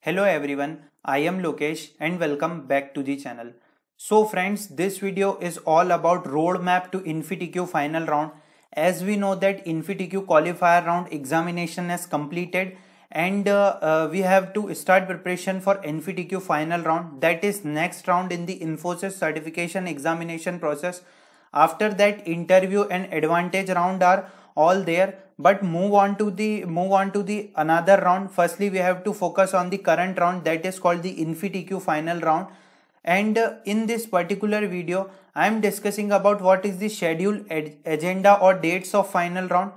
Hello everyone, I am Lokesh and welcome back to the channel. So friends, this video is all about roadmap to InfyTQ final round. As we know that InfyTQ qualifier round examination has completed and we have to start preparation for InfyTQ final round, that is next round in the Infosys certification examination process. After that, interview and advantage round are all there, but move on to the another round. Firstly, we have to focus on the current round, that is called the InfyTQ final round. And in this particular video, I am discussing about what is the schedule, agenda or dates of final round.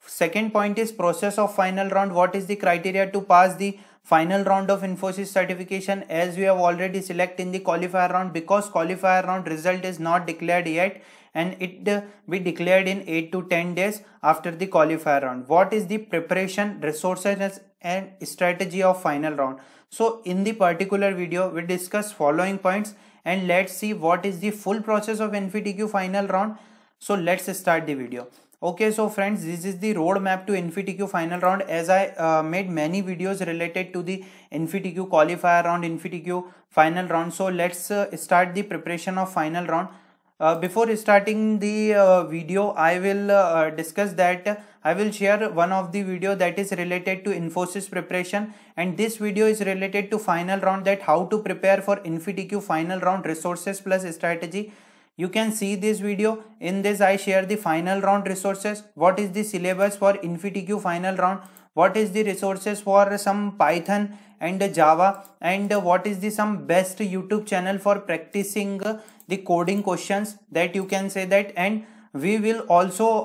Second point is process of final round. What is the criteria to pass the final round of Infosys certification, as we have already selected in the qualifier round, because qualifier round result is not declared yet and it be declared in 8 to 10 days after the qualifier round. What is the preparation, resources and strategy of final round? So in the particular video we discuss following points and let's see what is the full process of InfyTQ final round. So let's start the video. Okay, so friends, this is the roadmap to InfyTQ final round. As I made many videos related to the InfyTQ qualifier round, InfyTQ final round. So let's start the preparation of final round. Before starting the video, I will discuss that I will share one of the video that is related to Infosys preparation, and this video is related to final round, that how to prepare for InfyTQ final round, resources plus strategy. You can see this video. In this I share the final round resources, what is the syllabus for InfyTQ final round, what is the resources for some Python and Java, and what is the some best YouTube channel for practicing the coding questions, that you can say that. And we will also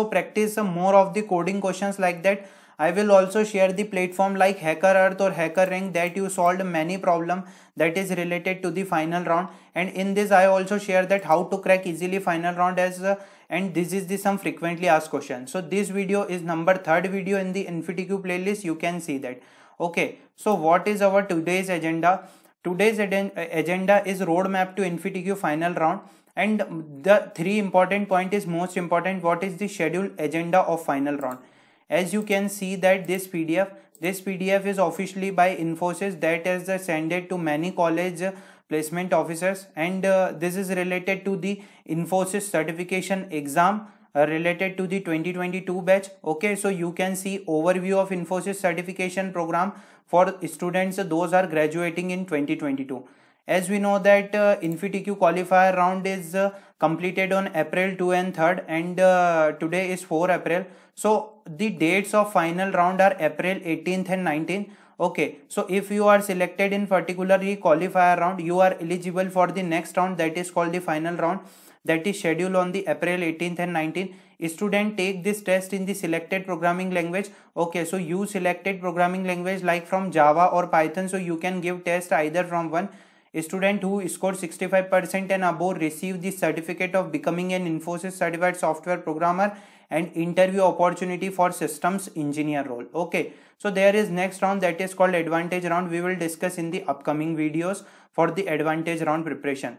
practice more of the coding questions like that. I will also share the platform like HackerEarth or HackerRank that you solved many problem that is related to the final round. And in this I also share that how to crack easily final round and this is the some frequently asked questions. So this video is number 3rd video in the InfyTQ playlist. You can see that. Okay, so what is our today's agenda? Today's agenda is roadmap to InfyTQ final round, and the 3 important point is most important. What is the schedule, agenda of final round? As you can see that this PDF is officially by Infosys, that is sent it to many college placement officers, and this is related to the Infosys certification exam related to the 2022 batch. Okay, so you can see overview of Infosys certification program for students those are graduating in 2022. As we know that InfyTQ qualifier round is completed on April 2 and 3rd, and today is 4 April. So the dates of final round are April 18th and 19th. Okay, so if you are selected in particularly qualifier round, you are eligible for the next round, that is called the final round, that is scheduled on the April 18th and 19th. Student take this test in the selected programming language. Okay, so you selected programming language like from Java or Python, so you can give test either from one. Student who scored 65% and above receive the certificate of becoming an Infosys certified software programmer and interview opportunity for systems engineer role. Okay, so there is next round, that is called advantage round. We will discuss in the upcoming videos for the advantage round preparation.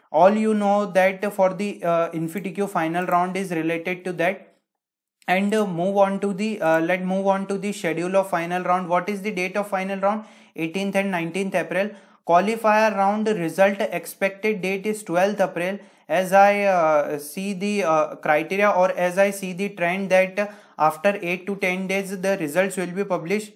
All you know that for the InfyTQ final round is related to that. And move on to the let's move on to the schedule of final round. What is the date of final round? 18th and 19th April. Qualifier round result expected date is 12th April. As I see the criteria, or as I see the trend, that after 8 to 10 days the results will be published,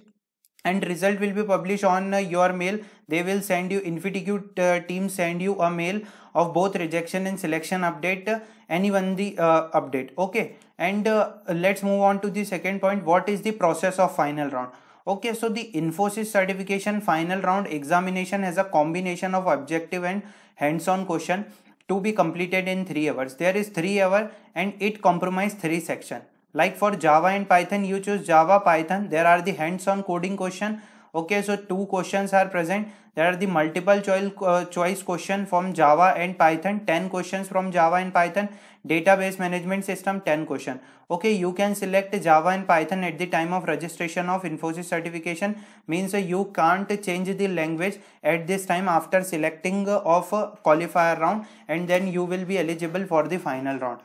and result will be published on your mail. They will send you, InfyTQ team send you a mail of both rejection and selection update, anyone the update. Okay, and let's move on to the second point. What is the process of final round? Okay, so the Infosys certification final round examination has a combination of objective and hands-on question to be completed in 3 hours. There is 3 hours and it comprises 3 sections. Like for Java and Python, you choose Java, Python. There are the hands-on coding question. Okay, so 2 questions are present. There are the multiple choice question from Java and Python, 10 questions from Java and Python. Database management system, 10 question. Okay, you can select Java and Python at the time of registration of Infosys certification, means you can't change the language at this time after selecting of qualifier round, and then you will be eligible for the final round.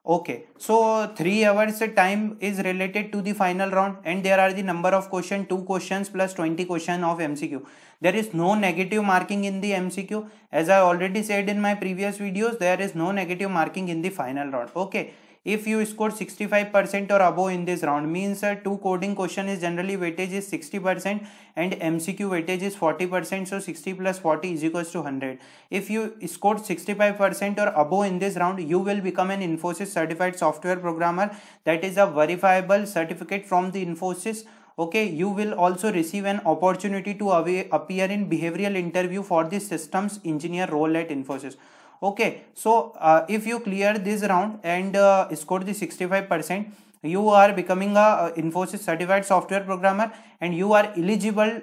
Okay, so 3 hours time is related to the final round, and there are the number of question, 2 questions plus 20 question of MCQ. There is no negative marking in the MCQ. As I already said in my previous videos, there is no negative marking in the final round. Okay, if you score 65% or above in this round, means 2 coding question is generally weightage is 60% and MCQ weightage is 40%. So 60 plus 40 is equals to 100. If you scored 65% or above in this round, you will become an Infosys certified software programmer. That is a verifiable certificate from the Infosys. Okay, you will also receive an opportunity to appear in behavioral interview for the systems engineer role at Infosys. Okay, so if you clear this round and score the 65%, you are becoming a Infosys certified software programmer, and you are eligible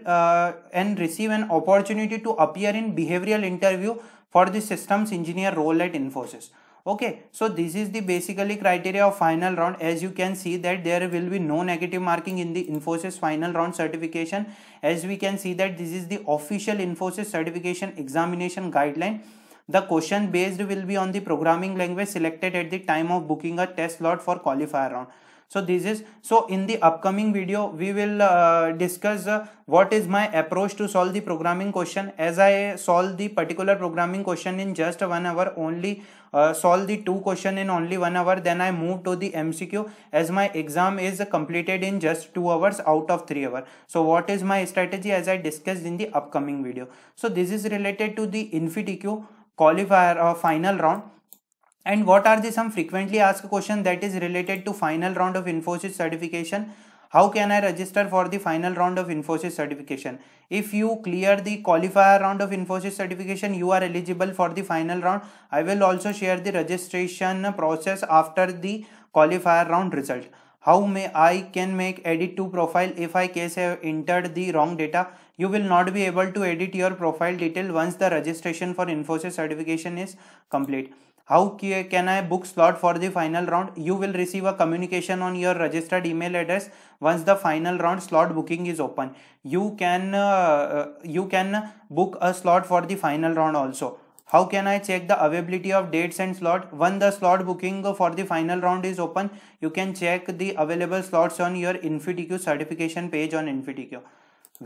and receive an opportunity to appear in behavioral interview for the systems engineer role at Infosys. Okay, so this is the basically criteria of final round. As you can see that there will be no negative marking in the Infosys final round certification. As we can see that this is the official Infosys certification examination guideline. The question based will be on the programming language selected at the time of booking a test slot for qualifier round. So this is, so in the upcoming video we will discuss what is my approach to solve the programming question. As I solve the particular programming question in just 1 hour, only solve the 2 question in only 1 hour, then I move to the MCQ, as my exam is completed in just 2 hours out of 3 hours. So what is my strategy, as I discussed in the upcoming video. So this is related to the InfyTQ qualifier final round. And what are the some frequently asked question that is related to final round of Infosys certification? How can I register for the final round of Infosys certification? If you clear the qualifier round of Infosys certification, you are eligible for the final round. I will also share the registration process after the qualifier round result. How may I can make edit to profile if I case have entered the wrong data? You will not be able to edit your profile detail once the registration for Infosys certification is complete. How can I book slot for the final round? You will receive a communication on your registered email address once the final round slot booking is open. You can book a slot for the final round also. How can I check the availability of dates and slot? When the slot booking for the final round is open, you can check the available slots on your InfyTQ certification page on InfyTQ.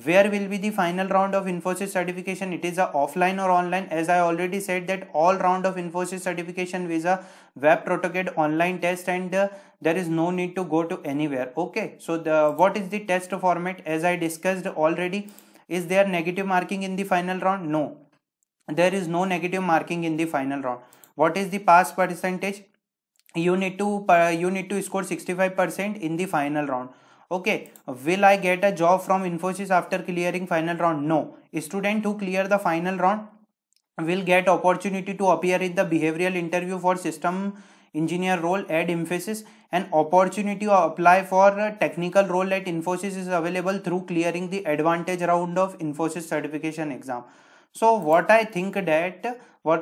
Where will be the final round of Infosys certification? It is a offline or online. As I already said that all round of Infosys certification visa web protocol online test, and there is no need to go to anywhere. Okay, so what is the test format? As I discussed already, is there negative marking in the final round? No, there is no negative marking in the final round. What is the pass percentage? You need to score 65% in the final round. Okay, will I get a job from Infosys after clearing final round? No. Student who clear the final round will get opportunity to appear in the behavioral interview for system engineer role at Infosys. An opportunity to apply for a technical role at Infosys is available through clearing the advantage round of Infosys certification exam. So what I think that for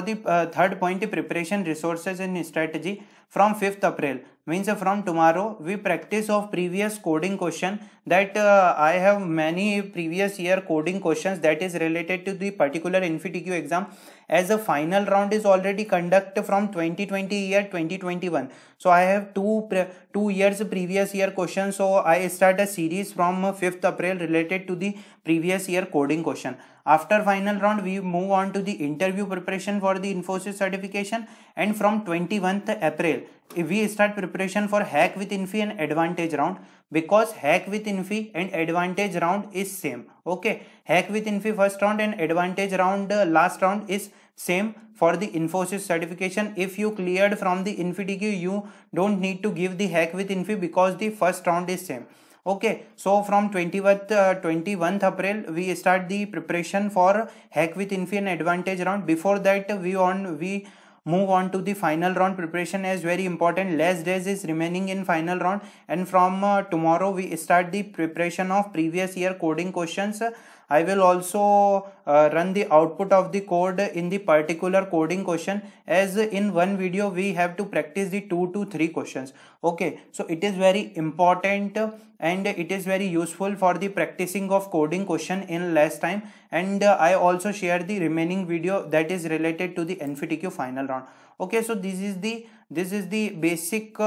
the third point, preparation resources and strategy, from 5th April, means from tomorrow, we practice of previous coding question. That I have many previous year coding questions that is related to the particular InfyTQ exam, as a final round is already conducted from 2020 year 2021. So I have two years previous year questions. So I start a series from 5th April related to the previous year coding question. After final round, we move on to the interview preparation for the Infosys certification, and from 21st April, we start preparation for hack with Infy and advantage round, because hack with Infy and advantage round is same. Okay, hack with Infy first round and advantage round last round is same for the Infosys certification. If you cleared from the InfyTQ, you don't need to give the hack with Infy because the first round is same. Okay, so from 21st April, we start the preparation for hack with Infy and advantage round. Before that, we move on to the final round preparation, as very important. Less days is remaining in final round, and from tomorrow we start the preparation of previous year coding questions. I will also run the output of the code in the particular coding question, as in one video we have to practice the 2 to 3 questions. Okay, so it is very important and it is very useful for the practicing of coding question in less time. And I also share the remaining video that is related to the InfyTQ final round. Okay, so this is the basic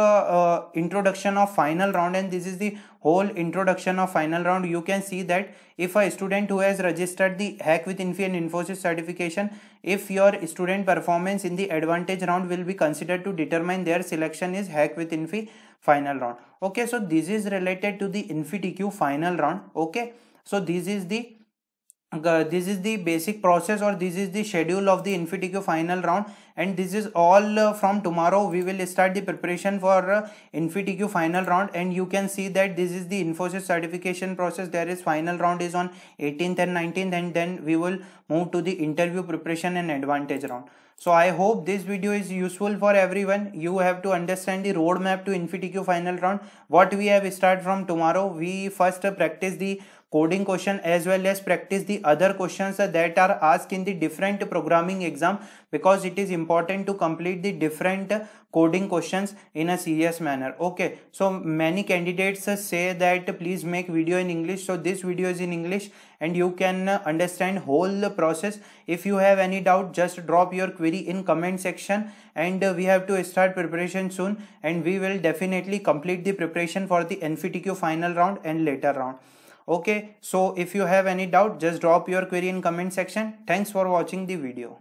introduction of final round, and this is the whole introduction of final round. You can see that if a student who has registered the Hack with Infy and Infosys certification, if your student performance in the advantage round will be considered to determine their selection is Hack with Infy final round. Okay, so this is related to the InfyTQ final round. Okay, so this is the basic process, or this is the schedule of the InfyTQ final round, and this is all from tomorrow we will start the preparation for InfyTQ final round. And you can see that this is the Infosys certification process. There is final round is on 18th and 19th, and then we will move to the interview preparation and advantage round. So I hope this video is useful for everyone. You have to understand the roadmap to InfyTQ final round. What we have start from tomorrow, we first practice the coding question as well as practice the other questions that are asked in the different programming exam, because it is important to complete the different coding questions in a serious manner. Okay, so many candidates say that please make video in English, so this video is in English and you can understand whole process. If you have any doubt, just drop your query in comment section, and we have to start preparation soon, and we will definitely complete the preparation for the InfyTQ final round and later round. Okay, so if you have any doubt, just drop your query in comment section. Thanks for watching the video.